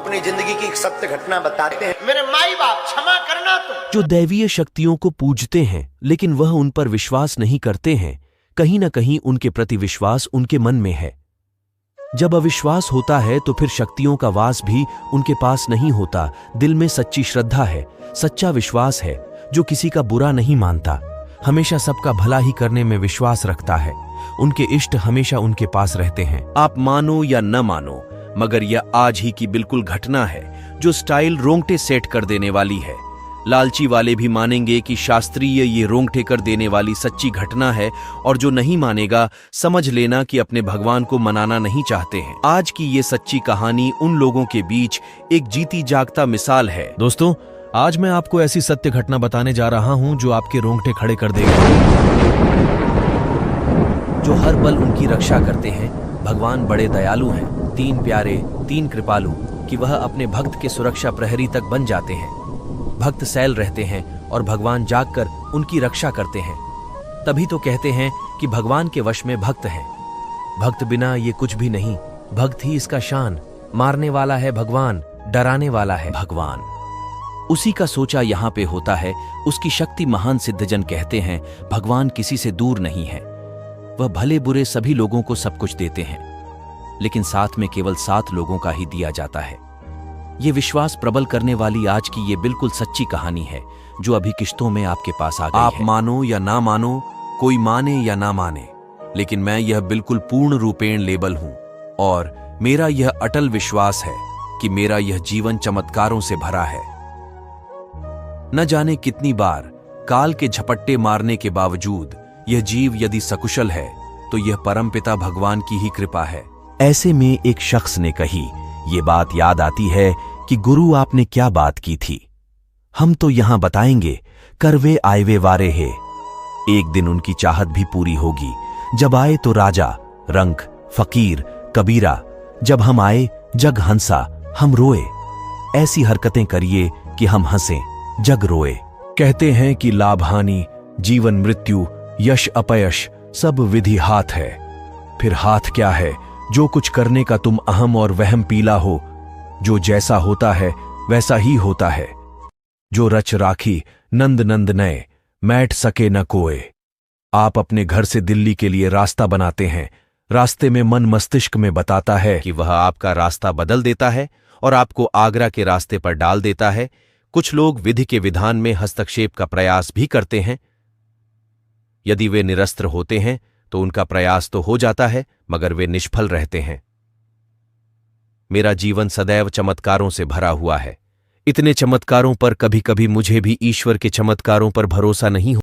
अपनी जिंदगी की एक सत्य घटना बताते हैं। मेरे माई बाप क्षमा करना तुम। जो दैवीय शक्तियों को पूजते हैं लेकिन वह उन पर विश्वास नहीं करते हैं, कहीं न कहीं उनके प्रति विश्वास उनके मन में है। जब अविश्वास होता है तो फिर शक्तियों का वास भी उनके पास नहीं होता। दिल में सच्ची श्रद्धा है, सच्चा विश्वास है, जो किसी का बुरा नहीं मानता, हमेशा सबका भला ही करने में विश्वास रखता है। उनके इष्ट हमेशा उनके पास रहते हैं। आप मानो या न मानो, मगर यह आज ही की बिल्कुल घटना है जो स्टाइल रोंगटे सेट कर देने वाली है। लालची वाले भी मानेंगे कि शास्त्रीय ये रोंगटे कर देने वाली सच्ची घटना है, और जो नहीं मानेगा समझ लेना कि अपने भगवान को मनाना नहीं चाहते हैं। आज की ये सच्ची कहानी उन लोगों के बीच एक जीती जागता मिसाल है। दोस्तों, आज मैं आपको ऐसी सत्य घटना बताने जा रहा हूं जो आपके रोंगटे खड़े कर देगा। जो हर पल उनकी रक्षा करते हैं। भगवान बड़े दयालु हैं, तीन प्यारे, तीन कृपालु कि वह अपने भक्त के सुरक्षा प्रहरी तक बन जाते हैं। भक्त सैल रहते हैं और भगवान जागकर उनकी रक्षा करते हैं। तभी तो कहते हैं कि भगवान के वश में भक्त हैं। भक्त बिना ये कुछ भी नहीं, भक्त ही इसका शान। मारने वाला है भगवान, डराने वाला है भगवान। उसी का सोचा यहाँ पे होता है। उसकी शक्ति महान सिद्धजन कहते हैं भगवान किसी से दूर नहीं है। वह भले बुरे सभी लोगों को सब कुछ देते हैं, लेकिन साथ में केवल 7 लोगों का ही दिया जाता है। ये विश्वास प्रबल करने वाली आज की ये बिल्कुल सच्ची कहानी है जो अभी किश्तों में आपके पास आ गई है। आप मानो या ना मानो, कोई माने या ना माने, लेकिन मैं यह बिल्कुल पूर्ण रूपेण लेबल हूं, और मेरा यह अटल विश्वास है कि मेरा यह जीवन चमत्कारों से भरा है। न जाने कितनी बार काल के झपट्टे मारने के बावजूद यह जीव यदि सकुशल है तो यह परमपिता भगवान की ही कृपा है। ऐसे में एक शख्स ने कही, ये बात याद आती है कि गुरु आपने क्या बात की थी। हम तो यहां बताएंगे, करवे आयवे वारे है। एक दिन उनकी चाहत भी पूरी होगी। जब आए तो राजा, रंक, फकीर, कबीरा। जब हम आए जग हंसा, हम रोए। ऐसी हरकतें करिए कि हम हंसें, जग रोए। कहते हैं कि लाभ हानि, जीवन मृत्यु, यश अपयश सब विधि हाथ है। फिर हाथ क्या है? जो कुछ करने का तुम अहम और वहम पीला हो। जो जैसा होता है वैसा ही होता है। जो रच राखी नंद नंद नए, मैट सके न कोए। आप अपने घर से दिल्ली के लिए रास्ता बनाते हैं। रास्ते में मन मस्तिष्क में बताता है कि वह आपका रास्ता बदल देता है और आपको आगरा के रास्ते पर डाल देता है। कुछ लोग विधि के विधान में हस्तक्षेप का प्रयास भी करते हैं। यदि वे निरस्त्र होते हैं तो उनका प्रयास तो हो जाता है, मगर वे निष्फल रहते हैं। मेरा जीवन सदैव चमत्कारों से भरा हुआ है। इतने चमत्कारों पर कभी कभी मुझे भी ईश्वर के चमत्कारों पर भरोसा नहीं